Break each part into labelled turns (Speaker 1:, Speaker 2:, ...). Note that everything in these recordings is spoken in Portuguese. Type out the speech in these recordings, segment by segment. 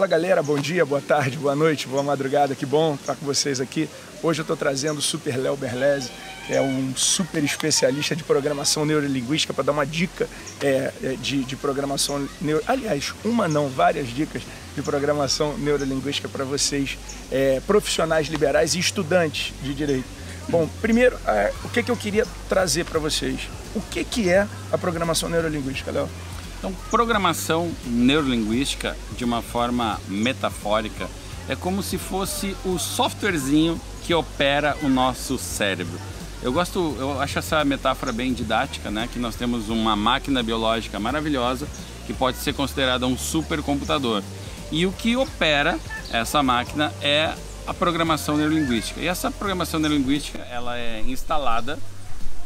Speaker 1: Fala galera, bom dia, boa tarde, boa noite, boa madrugada, que bom estar com vocês aqui. Hoje eu estou trazendo o Super Léo Berlese, que é um super especialista de programação neurolinguística, para dar uma dica de programação aliás, várias dicas de programação neurolinguística para vocês, profissionais liberais e estudantes de direito. Bom, primeiro, o que eu queria trazer para vocês? O que é a programação neurolinguística, Léo?
Speaker 2: Então, programação neurolinguística, de uma forma metafórica, é como se fosse o softwarezinho que opera o nosso cérebro. Eu acho essa metáfora bem didática, né? Que nós temos uma máquina biológica maravilhosa que pode ser considerada um supercomputador. E o que opera essa máquina é a programação neurolinguística. E essa programação neurolinguística, ela é instalada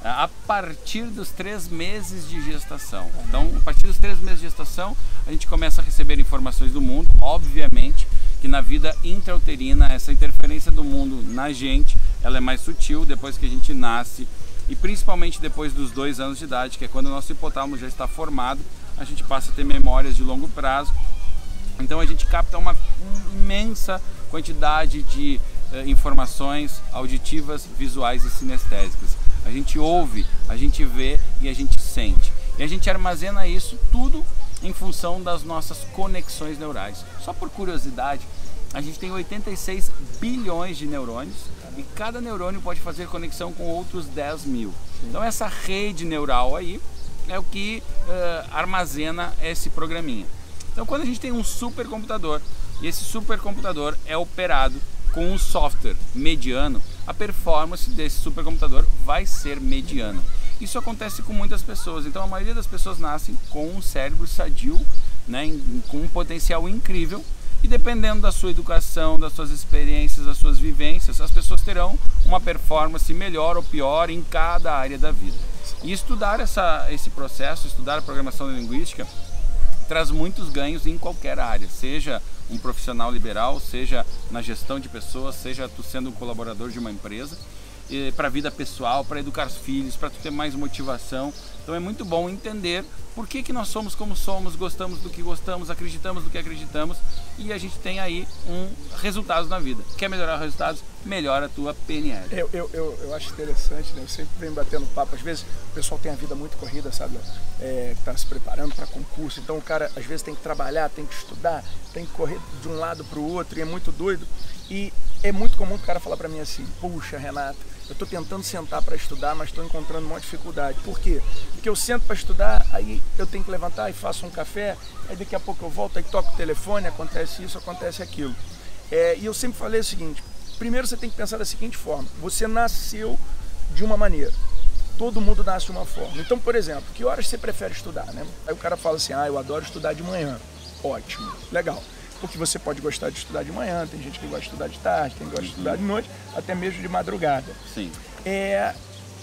Speaker 2: a partir dos 3 meses de gestação. Então, a partir dos 3 meses de gestação, a gente começa a receber informações do mundo. Obviamente que na vida intrauterina, essa interferência do mundo na gente, ela é mais sutil depois que a gente nasce, e principalmente depois dos 2 anos de idade, que é quando o nosso hipotálamo já está formado, a gente passa a ter memórias de longo prazo. Então a gente capta uma imensa quantidade de informações auditivas, visuais e sinestésicas. A gente ouve, a gente vê e a gente sente. E a gente armazena isso tudo em função das nossas conexões neurais. Só por curiosidade, a gente tem 86 bilhões de neurônios e cada neurônio pode fazer conexão com outros 10 mil. Então essa rede neural aí é o que armazena esse programinha. Então quando a gente tem um supercomputador e esse supercomputador é operado com um software mediano, a performance desse supercomputador vai ser mediana. Isso acontece com muitas pessoas. Então a maioria das pessoas nascem com um cérebro sadio, né, com um potencial incrível, e dependendo da sua educação, das suas experiências, das suas vivências, as pessoas terão uma performance melhor ou pior em cada área da vida. E estudar esse processo, estudar a programação linguística, traz muitos ganhos em qualquer área, seja um profissional liberal, seja na gestão de pessoas, seja tu sendo um colaborador de uma empresa, para a vida pessoal, para educar os filhos, para tu ter mais motivação. Então é muito bom entender por que nós somos como somos, gostamos do que gostamos, acreditamos do que acreditamos, e a gente tem aí resultados na vida. Quer melhorar os resultados? Melhora a tua PNL.
Speaker 1: Eu acho interessante, né? Eu sempre venho batendo papo. Às vezes o pessoal tem a vida muito corrida, sabe? Tá se preparando para concurso. Então o cara às vezes tem que trabalhar, tem que estudar, tem que correr de um lado para o outro, e é muito doido. E é muito comum o cara falar para mim assim: puxa, Renato, eu estou tentando sentar para estudar, mas estou encontrando uma dificuldade. Por quê? Porque eu sento para estudar, aí eu tenho que levantar e faço um café, aí daqui a pouco eu volto, aí toco o telefone, acontece isso, acontece aquilo. E eu sempre falei o seguinte: primeiro você tem que pensar da seguinte forma: você nasceu de uma maneira, todo mundo nasce de uma forma. Então, por exemplo, que horas você prefere estudar, né? Aí o cara fala assim: eu adoro estudar de manhã. Ótimo, legal. Porque você pode gostar de estudar de manhã, tem gente que gosta de estudar de tarde, tem que gosta de estudar de noite, até mesmo de madrugada.
Speaker 2: Sim.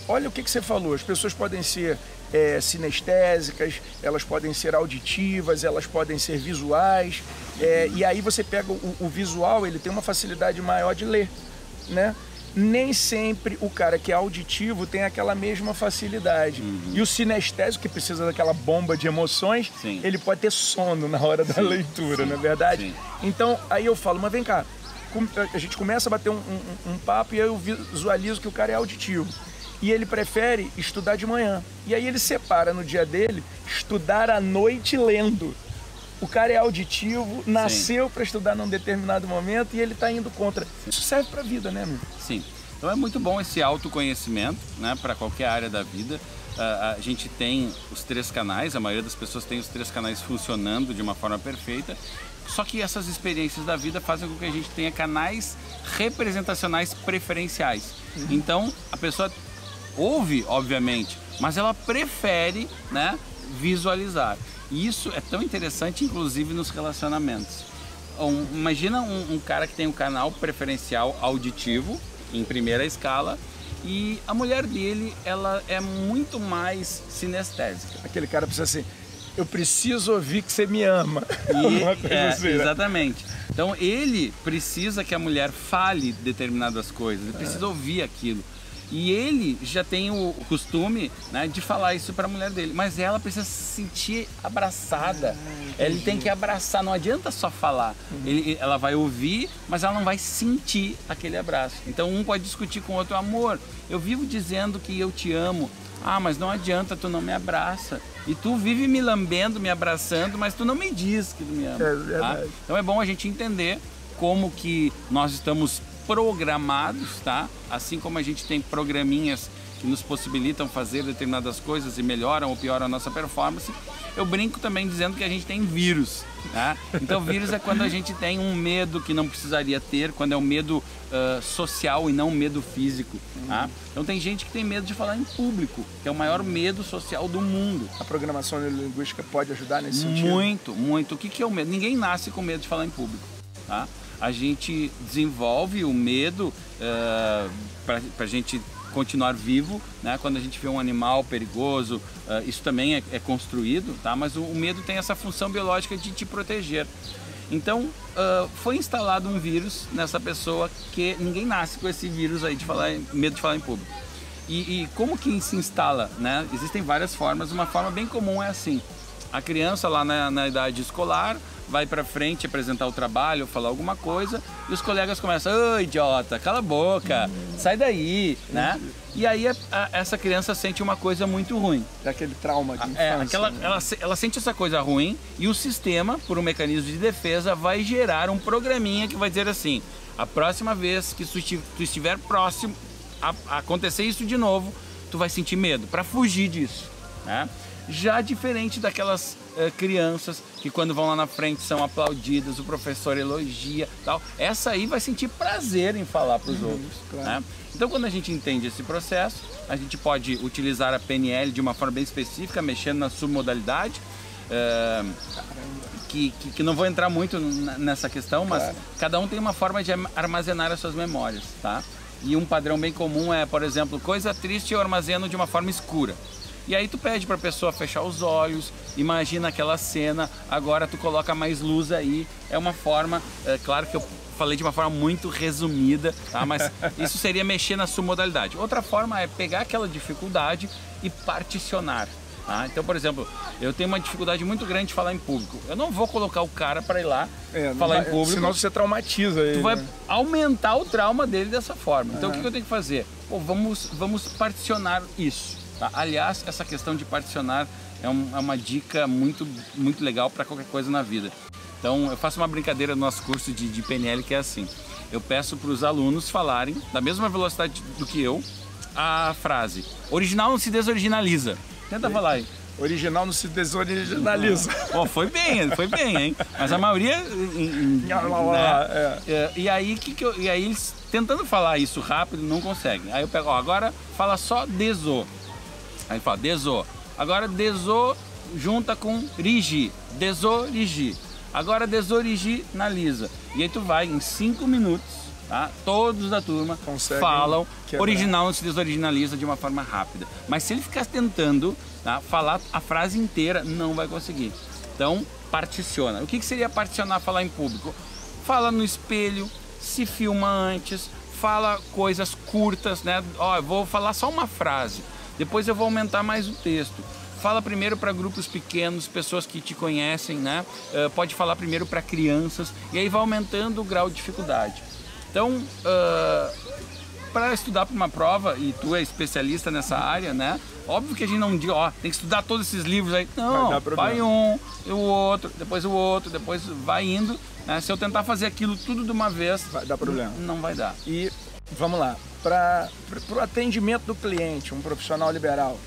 Speaker 1: Olha o que você falou: as pessoas podem ser sinestésicas, elas podem ser auditivas, elas podem ser visuais, e aí você pega o visual, ele tem uma facilidade maior de ler, né? Nem sempre o cara que é auditivo tem aquela mesma facilidade. E o sinestésico, que precisa daquela bomba de emoções, sim, ele pode ter sono na hora da leitura, não é verdade? Sim. Então, aí eu falo: mas vem cá, a gente começa a bater um papo, e aí eu visualizo que o cara é auditivo. E ele prefere estudar de manhã. E aí ele separa no dia dele estudar à noite lendo. O cara é auditivo, nasceu para estudar num determinado momento, e ele está indo contra. Isso serve para a vida, né, amigo?
Speaker 2: Sim. Então é muito bom esse autoconhecimento, né, para qualquer área da vida. A gente tem os 3 canais, a maioria das pessoas tem os 3 canais funcionando de uma forma perfeita. Só que essas experiências da vida fazem com que a gente tenha canais representacionais preferenciais. Então a pessoa ouve, obviamente, mas ela prefere, né, visualizar. E isso é tão interessante, inclusive nos relacionamentos. Imagina um cara que tem um canal preferencial auditivo em primeira escala, e a mulher dele, ela é muito mais sinestésica.
Speaker 1: Aquele cara precisa assim: eu preciso ouvir que você me ama.
Speaker 2: Assim, exatamente. Então ele precisa que a mulher fale determinadas coisas, ele precisa ouvir aquilo. E ele já tem o costume, né, de falar isso para a mulher dele, mas ela precisa se sentir abraçada. Ele tem que abraçar, não adianta só falar. Ela vai ouvir, mas ela não vai sentir aquele abraço. Então um pode discutir com o outro: amor, eu vivo dizendo que eu te amo. Ah, mas não adianta, tu não me abraça. E tu vive me lambendo, me abraçando, mas tu não me diz que tu me ama.
Speaker 1: É verdade.
Speaker 2: Tá? Então é bom a gente entender como que nós estamos programados, tá? Assim como a gente tem programinhas que nos possibilitam fazer determinadas coisas e melhoram ou pioram a nossa performance, eu brinco também dizendo que a gente tem vírus, tá? Então vírus é quando a gente tem um medo que não precisaria ter, quando é um medo social e não um medo físico, tá? Então tem gente que tem medo de falar em público, que é o maior medo social do mundo.
Speaker 1: A programação neurolinguística pode ajudar nesse sentido?
Speaker 2: Muito, muito. O que é o medo? Ninguém nasce com medo de falar em público, tá? A gente desenvolve o medo para a gente continuar vivo, né? Quando a gente vê um animal perigoso, isso também é construído, tá? Mas o medo tem essa função biológica de te proteger. Então, foi instalado um vírus nessa pessoa que ninguém nasce com esse vírus aí de medo de falar em público. E como que se instala, né? Existem várias formas, uma forma bem comum é assim: a criança lá na idade escolar vai para frente apresentar o trabalho, falar alguma coisa, e os colegas começam: ô idiota, cala a boca, sai daí, né? E aí essa criança sente uma coisa muito ruim.
Speaker 1: É aquele trauma de infância.
Speaker 2: Ela sente essa coisa ruim, e o sistema, por um mecanismo de defesa, vai gerar um programinha que vai dizer assim: a próxima vez que tu estiver próximo a acontecer isso de novo, tu vai sentir medo, para fugir disso, né? Já diferente daquelas crianças que quando vão lá na frente são aplaudidas, o professor elogia, tal. Essa aí vai sentir prazer em falar para os outros,
Speaker 1: claro.
Speaker 2: Né? Então quando a gente entende esse processo, a gente pode utilizar a PNL de uma forma bem específica, mexendo na submodalidade, que não vou entrar muito nessa questão, mas claro, cada um tem uma forma de armazenar as suas memórias, tá? E um padrão bem comum é, por exemplo, coisa triste eu armazeno de uma forma escura. E aí tu pede para a pessoa fechar os olhos, imagina aquela cena, agora tu coloca mais luz aí. É uma forma, claro que eu falei de uma forma muito resumida, tá? Mas isso seria mexer na sua modalidade. Outra forma é pegar aquela dificuldade e particionar. Tá? Então, por exemplo, eu tenho uma dificuldade muito grande de falar em público. Eu não vou colocar o cara para ir lá falar em público.
Speaker 1: Senão você traumatiza ele.
Speaker 2: Tu vai aumentar o trauma dele dessa forma. Então, o que eu tenho que fazer? Pô, vamos particionar isso. Tá? Aliás, essa questão de particionar é uma dica muito, muito legal para qualquer coisa na vida. Então, eu faço uma brincadeira no nosso curso de PNL que é assim: eu peço para os alunos falarem da mesma velocidade do que eu a frase: original não se desoriginaliza. Tenta falar aí.
Speaker 1: Original não se desoriginaliza.
Speaker 2: Oh, foi bem, hein? Mas a maioria... E aí, eles tentando falar isso rápido não conseguem. Aí eu pego, agora fala só deso. Aí fala deso. Agora deso junta com rigi. Desorigi. Agora desoriginaliza. E aí tu vai em 5 minutos, tá? Todos da turma falam original não se desoriginaliza de uma forma rápida. Mas se ele ficar tentando, tá, falar a frase inteira, não vai conseguir. Então, particiona. O que seria particionar, falar em público? Fala no espelho, se filma antes, fala coisas curtas, né? Ó, eu vou falar só uma frase, depois eu vou aumentar mais o texto. Fala primeiro para grupos pequenos, pessoas que te conhecem, né? Pode falar primeiro para crianças, e aí vai aumentando o grau de dificuldade. Então, para estudar para uma prova, e tu é especialista nessa área, né? Óbvio que a gente não diz, ó, tem que estudar todos esses livros aí. Não, vai um, e o outro, depois vai indo. Né? Se eu tentar fazer aquilo tudo de uma vez,
Speaker 1: vai dar problema.
Speaker 2: Não vai dar.
Speaker 1: E, vamos lá, para o atendimento do cliente, um profissional liberal,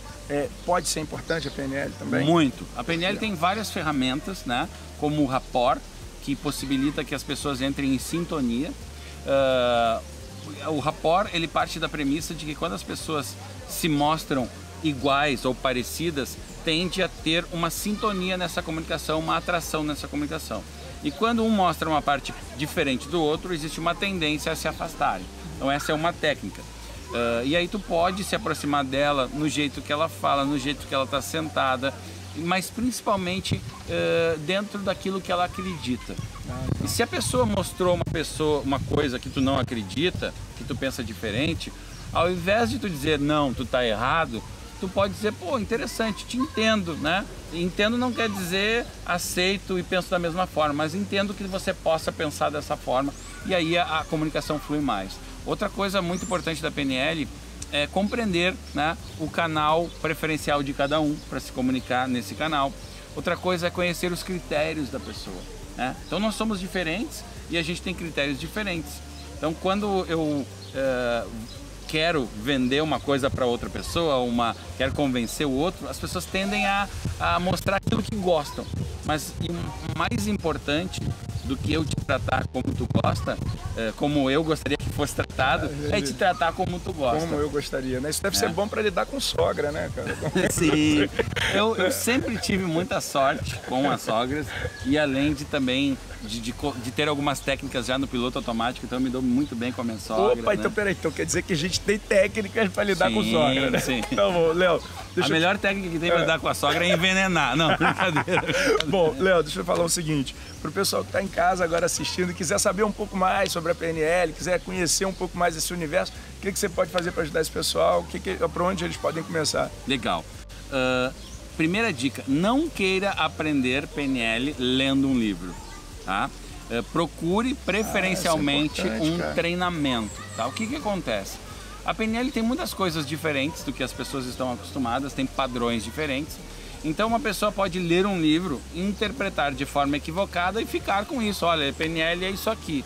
Speaker 1: pode ser importante a PNL também?
Speaker 2: Muito. A PNL tem várias ferramentas, né? Como o rapport, que possibilita que as pessoas entrem em sintonia. O rapport, ele parte da premissa de que quando as pessoas se mostram iguais ou parecidas, tende a ter uma sintonia nessa comunicação, uma atração nessa comunicação. E quando um mostra uma parte diferente do outro, existe uma tendência a se afastarem. Então essa é uma técnica. E aí tu pode se aproximar dela no jeito que ela fala, no jeito que ela está sentada, mas principalmente dentro daquilo que ela acredita. E se a pessoa mostrou uma coisa que tu não acredita, que tu pensa diferente, Ao invés de tu dizer, não, tu tá errado, tu pode dizer, pô, interessante, te entendo, né? Entendo não quer dizer aceito e penso da mesma forma, mas entendo que você possa pensar dessa forma e aí a comunicação flui mais. Outra coisa muito importante da PNL é compreender, né, o canal preferencial de cada um para se comunicar nesse canal. Outra coisa é conhecer os critérios da pessoa, né? Então nós somos diferentes e a gente tem critérios diferentes. Então quando eu quero vender uma coisa para outra pessoa, quero convencer o outro, as pessoas tendem a mostrar aquilo que gostam. Mas o mais importante do que eu te tratar como tu gosta, como eu gostaria que fosse tratado, é te tratar como tu gosta.
Speaker 1: Como eu gostaria, né? Isso deve ser bom para lidar com sogra, né, cara?
Speaker 2: Sim, eu sempre tive muita sorte com as sogras e além de também de ter algumas técnicas já no piloto automático, então eu me dou muito bem com a minha sogra.
Speaker 1: Opa,
Speaker 2: né?
Speaker 1: então peraí, então quer dizer que a gente tem técnicas para lidar com sogra, né?
Speaker 2: Sim.
Speaker 1: Então, Léo,
Speaker 2: a melhor técnica que tem para lidar com a sogra é envenenar. Não, brincadeira.
Speaker 1: Bom, Léo, deixa eu falar o seguinte, para o pessoal que está em casa agora assistindo e quiser saber um pouco mais sobre a PNL, quiser conhecer um pouco mais desse universo, o que você pode fazer para ajudar esse pessoal? Para onde eles podem começar?
Speaker 2: Legal. Primeira dica, não queira aprender PNL lendo um livro, tá? Procure preferencialmente treinamento, tá? O que acontece? A PNL tem muitas coisas diferentes do que as pessoas estão acostumadas, tem padrões diferentes. Então uma pessoa pode ler um livro, interpretar de forma equivocada e ficar com isso. Olha, PNL é isso aqui.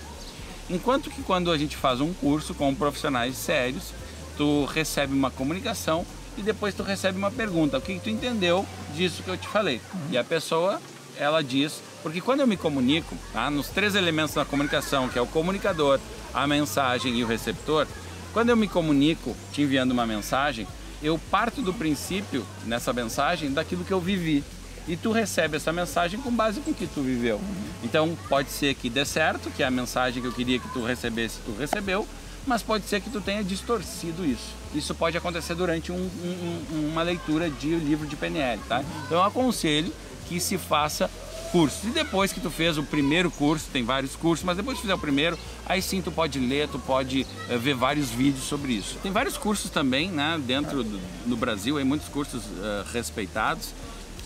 Speaker 2: Enquanto que quando a gente faz um curso com profissionais sérios, tu recebe uma comunicação e depois tu recebe uma pergunta. O que tu entendeu disso que eu te falei? E a pessoa, ela diz, porque quando eu me comunico, tá, nos 3 elementos da comunicação, que é o comunicador, a mensagem e o receptor, quando eu me comunico te enviando uma mensagem, eu parto do princípio, nessa mensagem, daquilo que eu vivi. E tu recebe essa mensagem com base com o que tu viveu. Então, pode ser que dê certo, que a mensagem que eu queria que tu recebesse, tu recebeu, mas pode ser que tu tenha distorcido isso. Isso pode acontecer durante uma leitura de livro de PNL, tá? Então, eu aconselho que se faça cursos. E depois que tu fez o primeiro curso, tem vários cursos, mas depois que fizer o primeiro, aí sim tu pode ler, tu pode ver vários vídeos sobre isso. Tem vários cursos também, né, dentro no Brasil, aí muitos cursos respeitados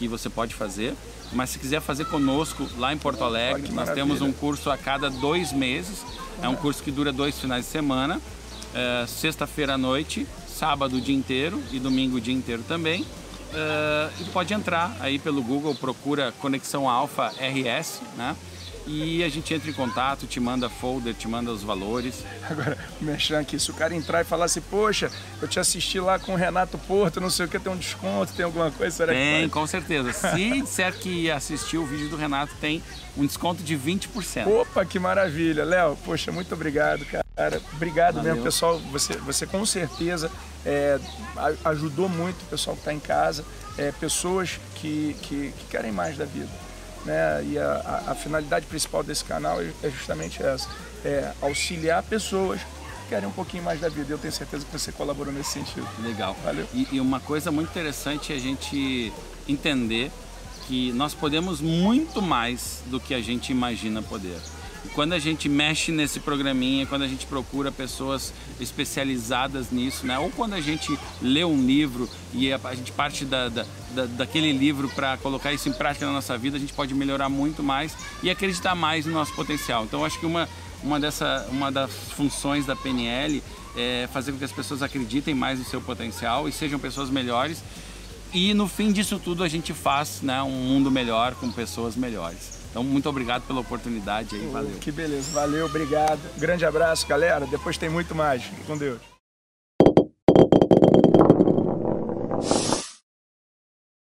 Speaker 2: que você pode fazer, mas se quiser fazer conosco lá em Porto Alegre, nós temos um curso a cada 2 meses, é um curso que dura 2 finais de semana, sexta-feira à noite, sábado o dia inteiro e domingo o dia inteiro também. E pode entrar aí pelo Google, procura Conexão Alfa RS, né? E a gente entra em contato, te manda folder, te manda os valores.
Speaker 1: Agora, mexendo aqui, se o cara entrar e falar assim, poxa, eu te assisti lá com o Renato Porto, não sei o que, tem um desconto, tem alguma coisa? Será
Speaker 2: tem,
Speaker 1: que
Speaker 2: com certeza. Se disser que assistiu o vídeo do Renato, tem um desconto de 20%.
Speaker 1: Opa, que maravilha. Léo, poxa, muito obrigado, cara. Obrigado
Speaker 2: Valeu.
Speaker 1: mesmo, pessoal. Você com certeza ajudou muito o pessoal que está em casa, pessoas que querem mais da vida. Né? E a finalidade principal desse canal é justamente essa, auxiliar pessoas que querem um pouquinho mais da vida. Eu tenho certeza que você colaborou nesse sentido.
Speaker 2: Legal.
Speaker 1: Valeu.
Speaker 2: E uma coisa muito interessante é a gente entender que nós podemos muito mais do que a gente imagina poder. E quando a gente mexe nesse programinha, quando a gente procura pessoas especializadas nisso, né? Ou quando a gente lê um livro e a gente parte daquele livro para colocar isso em prática na nossa vida, a gente pode melhorar muito mais e acreditar mais no nosso potencial. Então, acho que uma das funções da PNL é fazer com que as pessoas acreditem mais no seu potencial e sejam pessoas melhores. E no fim disso tudo a gente faz, né, um mundo melhor com pessoas melhores. Então, muito obrigado pela oportunidade aí, valeu.
Speaker 1: Que beleza, valeu, obrigado. Grande abraço, galera. Depois tem muito mais. Fique com Deus.